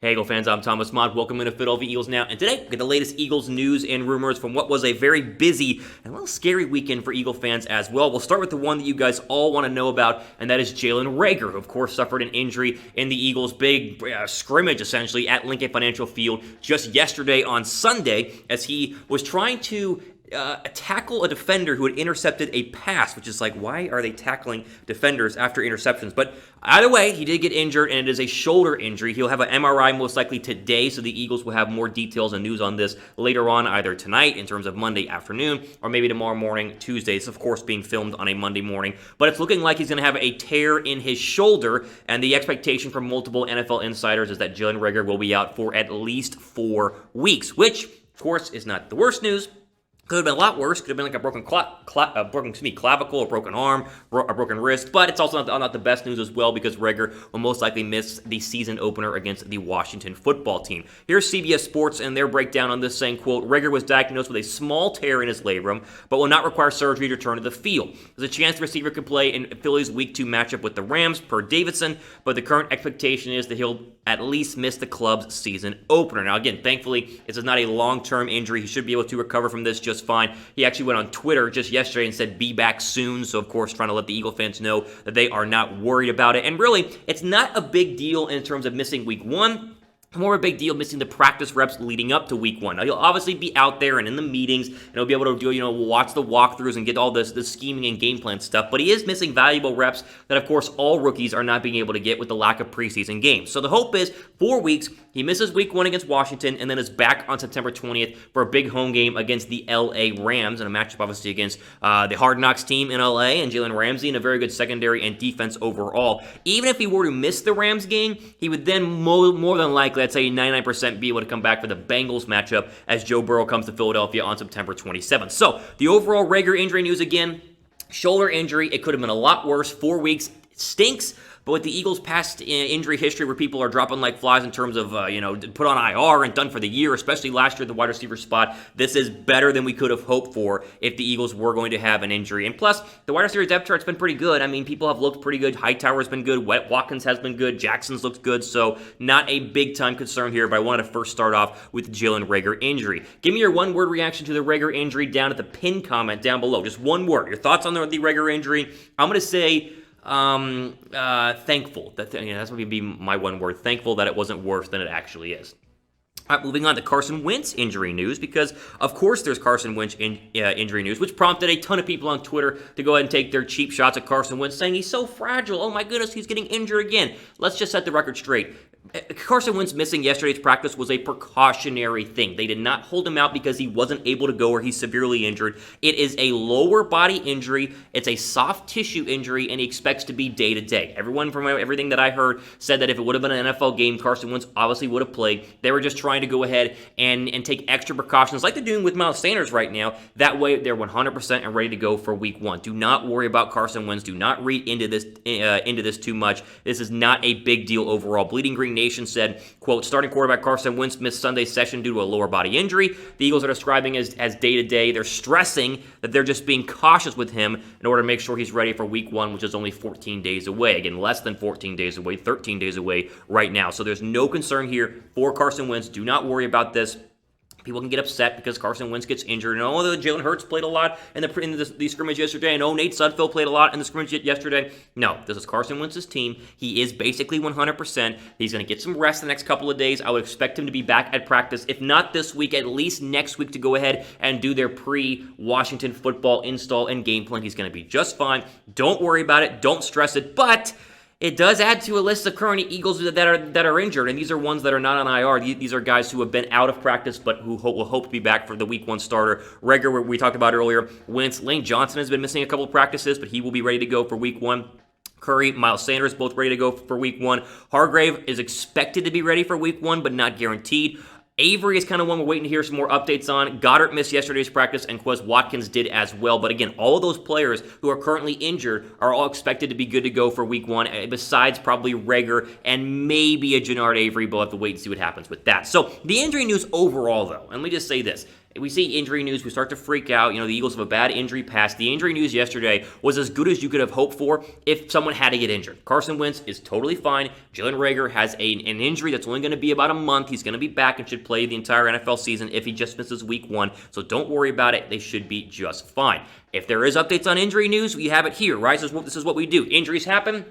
Hey Eagle fans, I'm Thomas Mott. Welcome into Philadelphia Eagles Now. And today, we get the latest Eagles news and rumors from what was a very busy and a little scary weekend for Eagle fans as well. We'll start with the one that you guys all want to know about, and that is Jalen Reagor, who of course suffered an injury in the Eagles' big scrimmage, essentially, at Lincoln Financial Field just yesterday on Sunday, as he was trying to tackle a defender who had intercepted a pass, which is like, why are they tackling defenders after interceptions? But either way, he did get injured, and it is a shoulder injury. He'll have an MRI most likely today, so the Eagles will have more details and news on this later on, either tonight in terms of Monday afternoon, or maybe tomorrow morning, Tuesday. It's, of course, being filmed on a Monday morning. But it's looking like he's going to have a tear in his shoulder, and the expectation from multiple NFL insiders is that Jalen Reagor will be out for at least 4 weeks, which, of course, is not the worst news. Could have been a lot worse. Could have been like a broken clavicle, a broken arm, a broken wrist. But it's also not the best news as well, because Reagor will most likely miss the season opener against the Washington football team. Here's CBS Sports and their breakdown on this, saying, quote, Reagor was diagnosed with a small tear in his labrum, but will not require surgery to return to the field. There's a chance the receiver could play in Philly's Week 2 matchup with the Rams, per Davidson, but the current expectation is that he'll at least miss the club's season opener. Now, again, thankfully, this is not a long-term injury. He should be able to recover from this just fine. He actually went on Twitter just yesterday and said, be back soon. So, of course, trying to let the Eagle fans know that they are not worried about it. And really, it's not a big deal in terms of missing Week 1. More of a big deal missing the practice reps leading up to Week 1. Now, he'll obviously be out there and in the meetings, and he'll be able to do, watch the walkthroughs and get all this scheming and game plan stuff. But he is missing valuable reps that, of course, all rookies are not being able to get with the lack of preseason games. So the hope is 4 weeks. He misses Week 1 against Washington, and then is back on September 20th for a big home game against the LA Rams, and a matchup obviously against the Hard Knocks team in LA, and Jalen Ramsey, and a very good secondary and defense overall. Even if he were to miss the Rams game, he would then more than likely, I'd say 99%, be able to come back for the Bengals matchup as Joe Burrow comes to Philadelphia on September 27th. So the overall Reagor injury news again, shoulder injury. It could have been a lot worse. 4 weeks, it stinks. But with the Eagles' past injury history, where people are dropping like flies in terms of, put on IR and done for the year, especially last year at the wide receiver spot, this is better than we could have hoped for if the Eagles were going to have an injury. And plus, the wide receiver depth chart's been pretty good. I mean, people have looked pretty good. Hightower's been good. Watkins has been good. Jackson's looked good. So not a big-time concern here, but I wanted to first start off with the Jalen Reagor injury. Give me your one-word reaction to the Reagor injury down at the pinned comment down below. Just one word. Your thoughts on the Reagor injury. I'm going to say thankful. That's going to be my one word. Thankful that it wasn't worse than it actually is. All right, moving on to Carson Wentz injury news, because, of course, there's Carson Wentz injury news, which prompted a ton of people on Twitter to go ahead and take their cheap shots at Carson Wentz, saying he's so fragile. Oh, my goodness, he's getting injured again. Let's just set the record straight. Carson Wentz missing yesterday's practice was a precautionary thing. They did not hold him out because he wasn't able to go or he's severely injured. It is a lower body injury. It's a soft tissue injury, and he expects to be day-to-day. Everyone from everything that I heard said that if it would have been an NFL game, Carson Wentz obviously would have played. They were just trying to go ahead and take extra precautions like they're doing with Miles Sanders right now. That way, they're 100% and ready to go for Week 1. Do not worry about Carson Wentz. Do not read into this too much. This is not a big deal overall. Bleeding Green Nation said, quote, starting quarterback Carson Wentz missed Sunday's session due to a lower body injury. The Eagles are describing as day-to-day. They're stressing that they're just being cautious with him in order to make sure he's ready for Week 1, which is only 14 days away. Again, less than 14 days away, 13 days away right now. So there's no concern here for Carson Wentz. Do not worry about this. People can get upset because Carson Wentz gets injured. And Jalen Hurts played a lot in the scrimmage yesterday. And Nate Sudfeld played a lot in the scrimmage yesterday. No, this is Carson Wentz's team. He is basically 100%. He's going to get some rest the next couple of days. I would expect him to be back at practice, if not this week, at least next week, to go ahead and do their pre-Washington football install and game plan. He's going to be just fine. Don't worry about it. Don't stress it. But it does add to a list of current Eagles that are injured, and these are ones that are not on IR. These are guys who have been out of practice, but who will hope to be back for the Week 1 starter. Reagor, we talked about earlier. Wentz, Lane Johnson has been missing a couple of practices, but he will be ready to go for Week 1. Curry, Miles Sanders, both ready to go for Week 1. Hargrave is expected to be ready for Week 1, but not guaranteed. Avery is kind of one we're waiting to hear some more updates on. Goddard missed yesterday's practice, and Quez Watkins did as well. But again, all of those players who are currently injured are all expected to be good to go for Week 1, besides probably Reagor and maybe a Jannard Avery. But we'll have to wait and see what happens with that. So the injury news overall, though, and let me just say this. we see injury news, we start to freak out. The Eagles have a bad injury past. The injury news yesterday was as good as you could have hoped for if someone had to get injured. Carson Wentz is totally fine. Jalen Reagor has an injury that's only going to be about a month. He's going to be back and should play the entire NFL season if he just misses week 1. So don't worry about it. They should be just fine. If there is updates on injury news, we have it here, right? This is what we do. Injuries happen.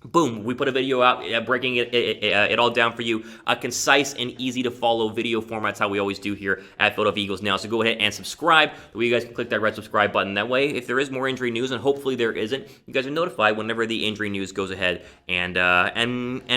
Boom, we put a video out breaking it all down for you. A concise and easy to follow video format. That's how we always do here at Philadelphia Eagles Now. So go ahead and subscribe. That way you guys can click that red subscribe button. That way, if there is more injury news, and hopefully there isn't, you guys are notified whenever the injury news goes ahead and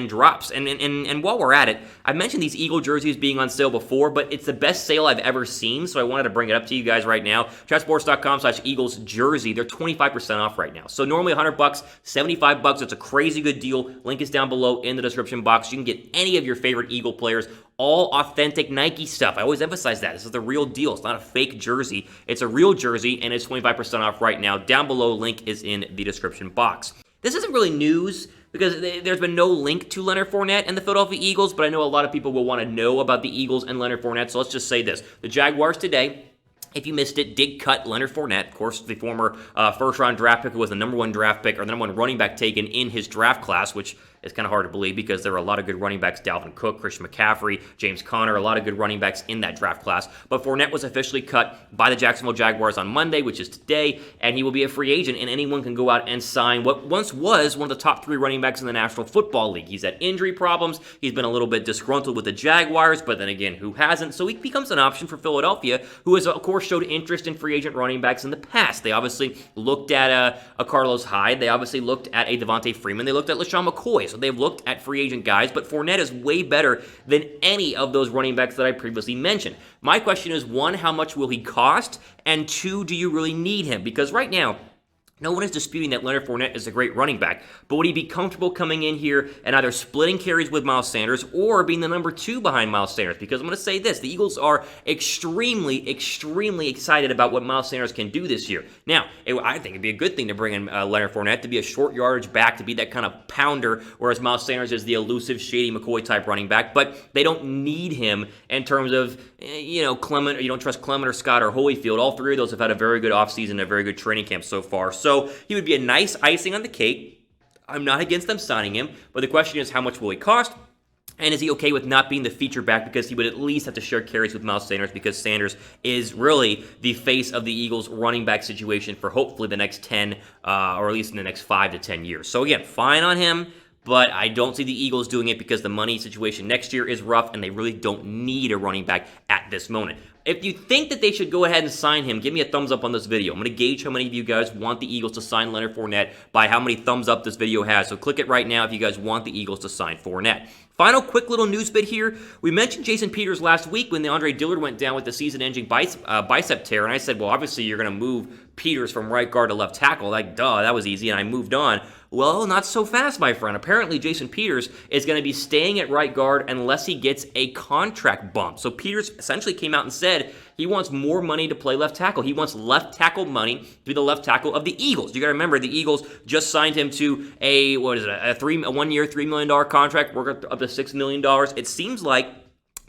drops. And while we're at it, I mentioned these Eagle jerseys being on sale before, but it's the best sale I've ever seen, so I wanted to bring it up to you guys right now. Chatsports.com/Eagles jersey. They're 25% off right now. So normally $100, $75. It's a crazy good deal. Link is down below in the description box. You can get any of your favorite Eagle players, all authentic Nike stuff. I always emphasize that. This is the real deal. It's not a fake jersey. It's a real jersey, and it's 25% off right now. Down below, link is in the description box. This isn't really news because there's been no link to Leonard Fournette and the Philadelphia Eagles, but I know a lot of people will want to know about the Eagles and Leonard Fournette, so let's just say this. The Jaguars today, if you missed it, did cut Leonard Fournette, of course, the former first-round draft pick who was the number 1 draft pick, or the number 1 running back taken in his draft class, which is kind of hard to believe because there were a lot of good running backs, Dalvin Cook, Christian McCaffrey, James Conner, a lot of good running backs in that draft class. But Fournette was officially cut by the Jacksonville Jaguars on Monday, which is today, and he will be a free agent, and anyone can go out and sign what once was one of the top 3 running backs in the National Football League. He's had injury problems. He's been a little bit disgruntled with the Jaguars, but then again, who hasn't? So he becomes an option for Philadelphia, who has, of course, showed interest in free agent running backs in the past. They obviously looked at a Carlos Hyde. They obviously looked at a Devontae Freeman. They looked at LaShawn McCoy. So they've looked at free agent guys, but Fournette is way better than any of those running backs that I previously mentioned. My question is, 1, how much will he cost? And 2, do you really need him? Because right now, no one is disputing that Leonard Fournette is a great running back, but would he be comfortable coming in here and either splitting carries with Miles Sanders or being the number 2 behind Miles Sanders? Because I'm going to say this, the Eagles are extremely, extremely excited about what Miles Sanders can do this year. Now, I think it'd be a good thing to bring in Leonard Fournette to be a short yardage back, to be that kind of pounder, whereas Miles Sanders is the elusive, shady McCoy-type running back, but they don't need him in terms of, Clement, or you don't trust Clement or Scott or Holyfield. All 3 of those have had a very good offseason, a very good training camp so far. So he would be a nice icing on the cake. I'm not against them signing him, but the question is, how much will he cost? And is he okay with not being the feature back, because he would at least have to share carries with Miles Sanders, because Sanders is really the face of the Eagles running back situation for hopefully the next 10 or at least in the next 5 to 10 years. So again, fine on him, but I don't see the Eagles doing it because the money situation next year is rough and they really don't need a running back at this moment. If you think that they should go ahead and sign him, give me a thumbs up on this video. I'm going to gauge how many of you guys want the Eagles to sign Leonard Fournette by how many thumbs up this video has. So click it right now if you guys want the Eagles to sign Fournette. Final quick little news bit here. We mentioned Jason Peters last week when the Andre Dillard went down with the season-ending bicep tear, and I said, well, obviously you're going to move Peters from right guard to left tackle. Like, duh, that was easy, and I moved on. Well, not so fast, my friend. Apparently, Jason Peters is going to be staying at right guard unless he gets a contract bump. So Peters essentially came out and said he wants more money to play left tackle. He wants left tackle money to be the left tackle of the Eagles. You got to remember, the Eagles just signed him to a 1-year, $3 million contract, worth up to $6 million. It seems like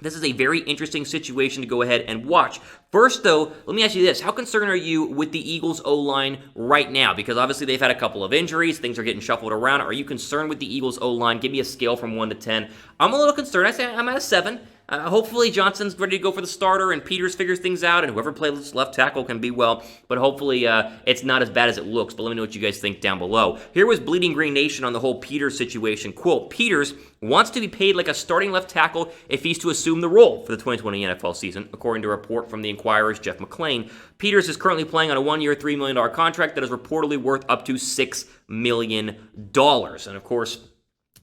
this is a very interesting situation to go ahead and watch. First, though, let me ask you this. How concerned are you with the Eagles' O-line right now? Because obviously they've had a couple of injuries. Things are getting shuffled around. Are you concerned with the Eagles' O-line? Give me a scale from 1 to 10. I'm a little concerned. I say I'm at a 7. Hopefully Johnson's ready to go for the starter and Peters figures things out and whoever plays left tackle can be well. But hopefully it's not as bad as it looks. But let me know what you guys think down below. Here was Bleeding Green Nation on the whole Peters situation. Quote, Peters wants to be paid like a starting left tackle if he's to assume the role for the 2020 NFL season, according to a report from the Inquirer's Jeff McClain. Peters is currently playing on a 1-year, $3 million contract that is reportedly worth up to $6 million. And of course,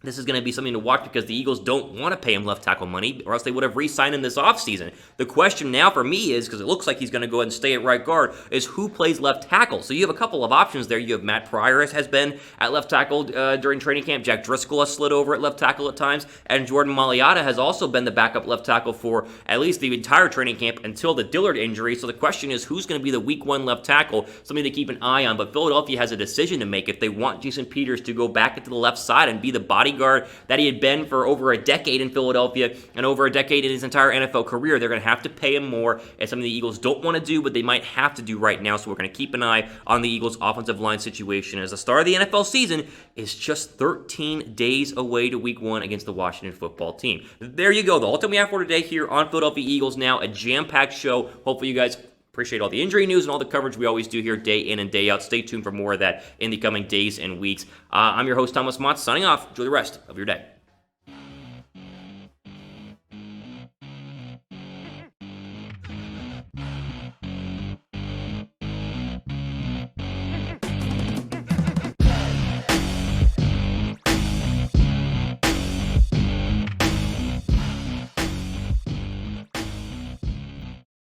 this is going to be something to watch because the Eagles don't want to pay him left tackle money, or else they would have re-signed him this offseason. The question now for me is, because it looks like he's going to go ahead and stay at right guard, is who plays left tackle? So you have a couple of options there. You have Matt Pryor has been at left tackle during training camp. Jack Driscoll has slid over at left tackle at times. And Jordan Mailata has also been the backup left tackle for at least the entire training camp until the Dillard injury. So the question is, who's going to be the week 1 left tackle? Something to keep an eye on. But Philadelphia has a decision to make if they want Jason Peters to go back into the left side and be the body bodyguard that he had been for over a decade in Philadelphia and over a decade in his entire NFL career. They're going to have to pay him more. It's something the Eagles don't want to do, but they might have to do right now. So we're going to keep an eye on the Eagles' offensive line situation as the start of the NFL season is just 13 days away to Week 1 against the Washington football team. There you go. The all time we have for today here on Philadelphia Eagles Now, a jam-packed show. Hopefully you guys appreciate all the injury news and all the coverage we always do here day in and day out. Stay tuned for more of that in the coming days and weeks. I'm your host, Thomas Mott, signing off. Enjoy the rest of your day.